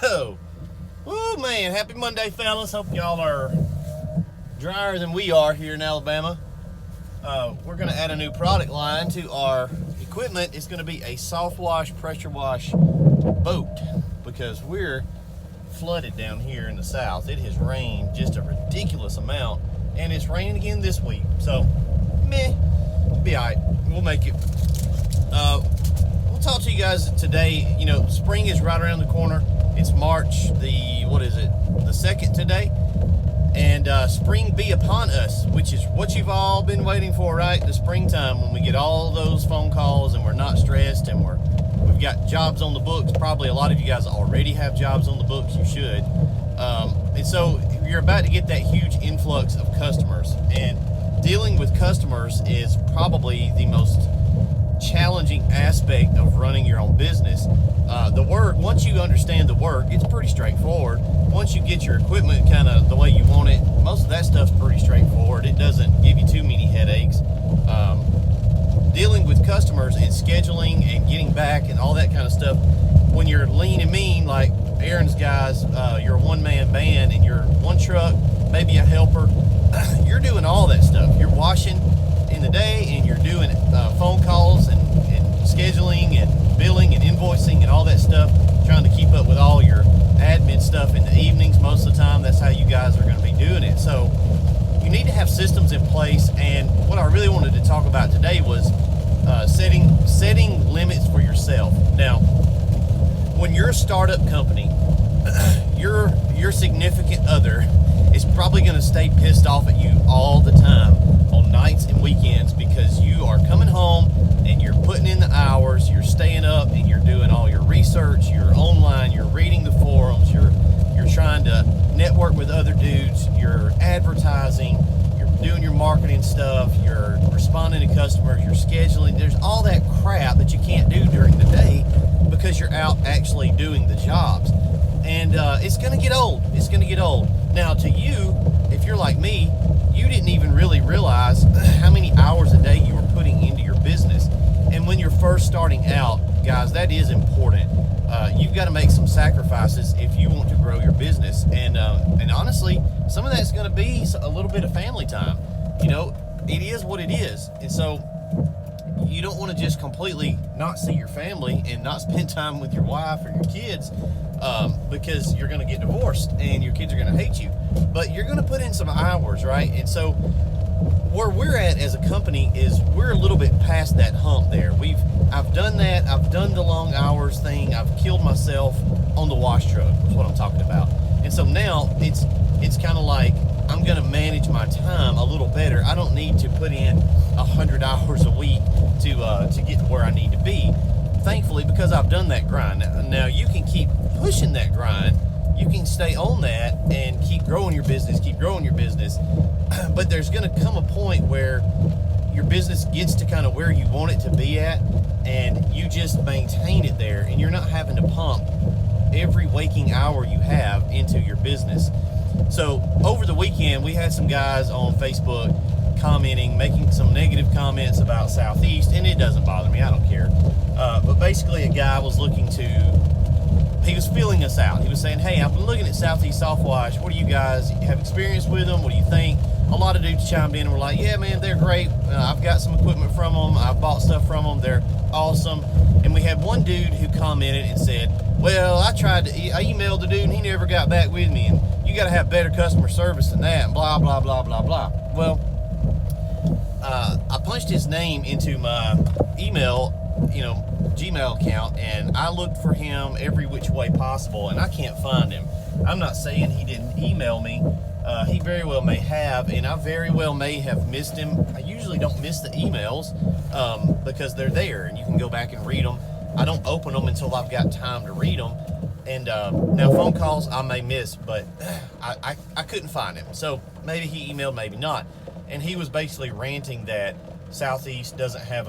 Oh, woo, man, happy Monday, fellas. Hope y'all are drier than we are here in Alabama. We're going to add a new product line to our equipment. It's going to be a Softwash pressure wash boat because we're flooded down here in the south. It has rained just a ridiculous amount, and it's raining again this week. So, meh, be all right. We'll make it. We'll talk to you guys today. You know, spring is right around the corner. It's March the 2nd today. And spring be upon us, which is what you've all been waiting for, right? The springtime, when we get all those phone calls and we're not stressed and we've got jobs on the books. Probably a lot of you guys already have jobs on the books. You should. And so you're about to get that huge influx of customers. And dealing with customers is probably the most challenging aspect of running your own business. The work, once you understand the work, it's pretty straightforward. Once you get your equipment kind of the way you want it, most of that stuff's pretty straightforward. It doesn't give you too many headaches. Dealing with customers and scheduling and getting back and all that kind of stuff, when you're lean and mean like Aaron's guys, you're a one-man band and you're one truck, maybe a helper, you're doing all that stuff. You're washing in the day and you're doing phone calls and scheduling and billing and invoicing and all that stuff, trying to keep up with all your admin stuff in the evenings. Most of the time, that's how you guys are going to be doing it. So you need to have systems in place. And what I really wanted to talk about today was setting limits for yourself. Now, when you're a startup company, your significant other is probably going to stay pissed off at you all the time on nights and weekends because you are coming home and you're putting in the hours, you're staying up and you're doing all your research, you're online, you're reading the forums, you're trying to network with other dudes, you're advertising, you're doing your marketing stuff, you're responding to customers, you're scheduling. There's all that crap that you can't do during the day because you're out actually doing the jobs. And it's going to get old. It's going to get old. Now, to you, if you're like me, you didn't even really realize how many hours a day you were putting into your business. And when you're first starting out, guys, that is important. You've got to make some sacrifices if you want to grow your business. And honestly, some of that's going to be a little bit of family time. You know, it is what it is. And so you don't want to just completely not see your family and not spend time with your wife or your kids because you're going to get divorced and your kids are going to hate you. But you're going to put in some hours, right? And so where we're at as a company is we're a little bit past that hump there. I've done that. I've done the long hours thing. I've killed myself on the wash truck. That's what I'm talking about. And so now it's kind of like I'm going to manage my time a little better. I don't need to put in 100 hours a week to get to where I need to be. Thankfully, because I've done that grind. Now you can keep pushing that grind. You can stay on that and keep growing your business, but there's going to come a point where your business gets to kind of where you want it to be at, and you just maintain it there, and you're not having to pump every waking hour you have into your business. So over the weekend, we had some guys on Facebook commenting, making some negative comments about Southeast, and it doesn't bother me. I don't care. But basically, a guy was he was feeling us out. He was saying, hey, I've been looking at Southeast Softwash. What do you guys have experience with them? What do you think? A lot of dudes chimed in and were like, yeah, man, they're great. I've got some equipment from them. I've bought stuff from them. They're awesome. And we had one dude who commented and said, well, I emailed the dude and he never got back with me. And you got to have better customer service than that and blah, blah, blah, blah, blah. Well, I punched his name into my email, Gmail account, and I looked for him every which way possible, and I can't find him. I'm not saying he didn't email me. He very well may have, and I very well may have missed him. I usually don't miss the emails because they're there, and you can go back and read them. I don't open them until I've got time to read them. And now phone calls I may miss, but I couldn't find him. So maybe he emailed, maybe not. And he was basically ranting that Southeast doesn't have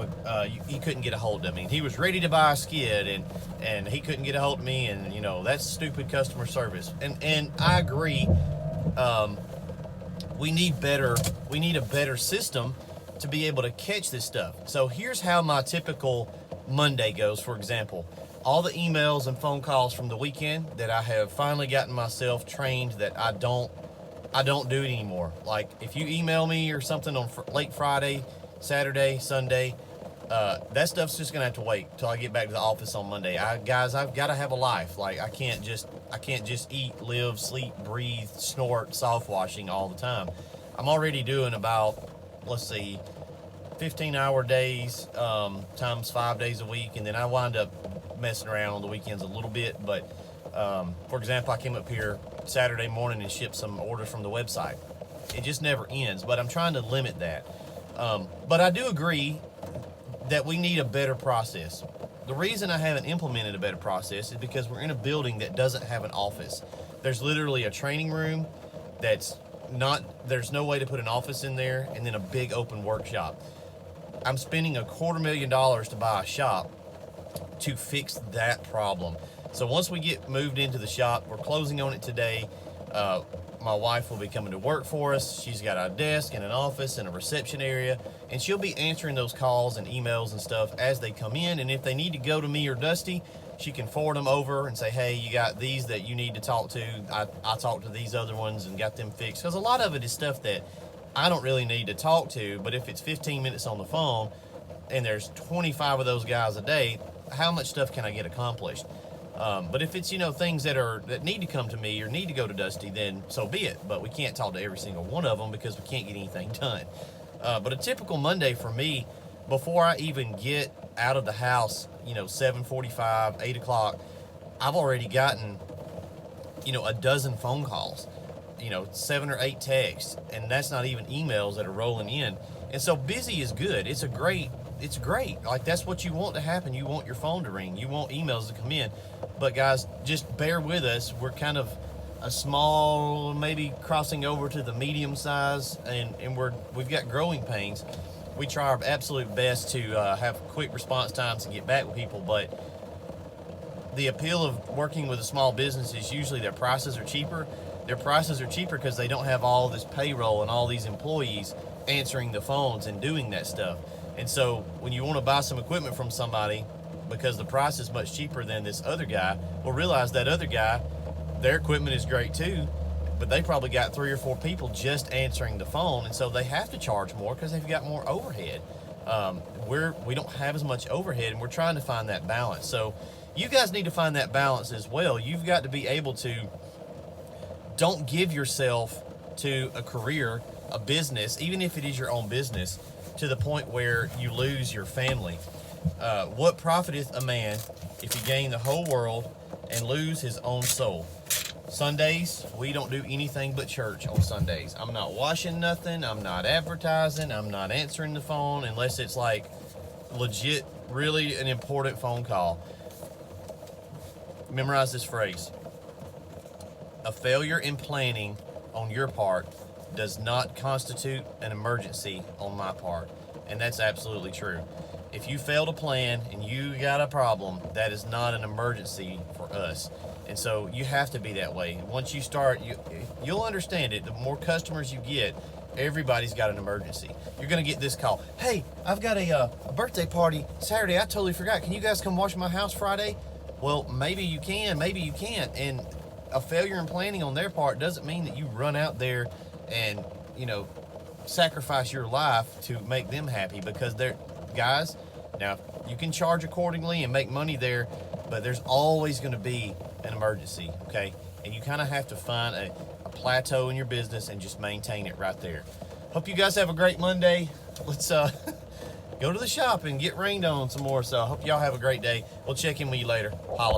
he couldn't get a hold of me. He was ready to buy a skid and he couldn't get a hold of me, and that's stupid customer service. And I agree. We need a better system to be able to catch this stuff. So here's how my typical Monday goes, for example. all the emails and phone calls from the weekend that I have finally gotten myself trained that I don't do it anymore. Like, if you email me or something on late Friday, Saturday, Sunday, that stuff's just gonna have to wait till I get back to the office on Monday. Guys, I've got to have a life. Like, I can't just eat, live, sleep, breathe, snort, soft washing all the time. I'm already doing about, let's see, 15-hour days times 5 days a week, and then I wind up messing around on the weekends a little bit. But for example, I came up here Saturday morning and shipped some orders from the website. It just never ends, but I'm trying to limit that. But I do agree that we need a better process. The reason I haven't implemented a better process is because we're in a building that doesn't have an office. There's literally a training room there's no way to put an office in there, and then a big open workshop. I'm spending $250,000 to buy a shop to fix that problem. So once we get moved into the shop, we're closing on it today. My wife will be coming to work for us. She's got a desk and an office and a reception area, and she'll be answering those calls and emails and stuff as they come in. And if they need to go to me or Dusty, she can forward them over and say, hey, you got these that you need to talk to. I talked to these other ones and got them fixed. Because a lot of it is stuff that I don't really need to talk to, but if it's 15 minutes on the phone and there's 25 of those guys a day, how much stuff can I get accomplished? But if it's, things that need to come to me or need to go to Dusty, then so be it. But we can't talk to every single one of them because we can't get anything done. But a typical Monday for me, before I even get out of the house, 7:45, 8 o'clock, I've already gotten, a dozen phone calls, 7 or 8 texts, and that's not even emails that are rolling in. And so busy is good. It's great. Like, that's what you want to happen. You want your phone to ring. You want emails to come in. But guys, just bear with us. We're kind of a small, maybe crossing over to the medium size, and we've got growing pains. We try our absolute best to have quick response times and get back with people, but the appeal of working with a small business is usually their prices are cheaper. Their prices are cheaper because they don't have all this payroll and all these employees answering the phones and doing that stuff. And so when you want to buy some equipment from somebody because the price is much cheaper than this other guy, well, realize that other guy, their equipment is great too, but they probably got 3 or 4 people just answering the phone, and so they have to charge more because they've got more overhead. We don't have as much overhead, and we're trying to find that balance. So you guys need to find that balance as well. You've got to be able to, don't give yourself to a career, a business, even if it is your own business, to the point where you lose your family. What profiteth a man if he gain the whole world and lose his own soul? Sundays, we don't do anything but church on Sundays. I'm not washing nothing. I'm not advertising. I'm not answering the phone unless it's like legit, really an important phone call. Memorize this phrase. A failure in planning on your part does not constitute an emergency on my part. And that's absolutely true. If you fail to plan and you got a problem, that is not an emergency for us. And so you have to be that way. Once you start, you'll understand it. The more customers you get, everybody's got an emergency. You're going to get this call. Hey, I've got a birthday party Saturday. I totally forgot. Can you guys come wash my house Friday? Well, maybe you can, maybe you can't. And a failure in planning on their part doesn't mean that you run out there and, sacrifice your life to make them happy, because they're guys. Now, you can charge accordingly and make money there, but there's always going to be an emergency, okay? And you kind of have to find a plateau in your business and just maintain it right there. Hope you guys have a great Monday. Let's go to the shop and get rained on some more. So I hope y'all have a great day. We'll check in with you later. Holla.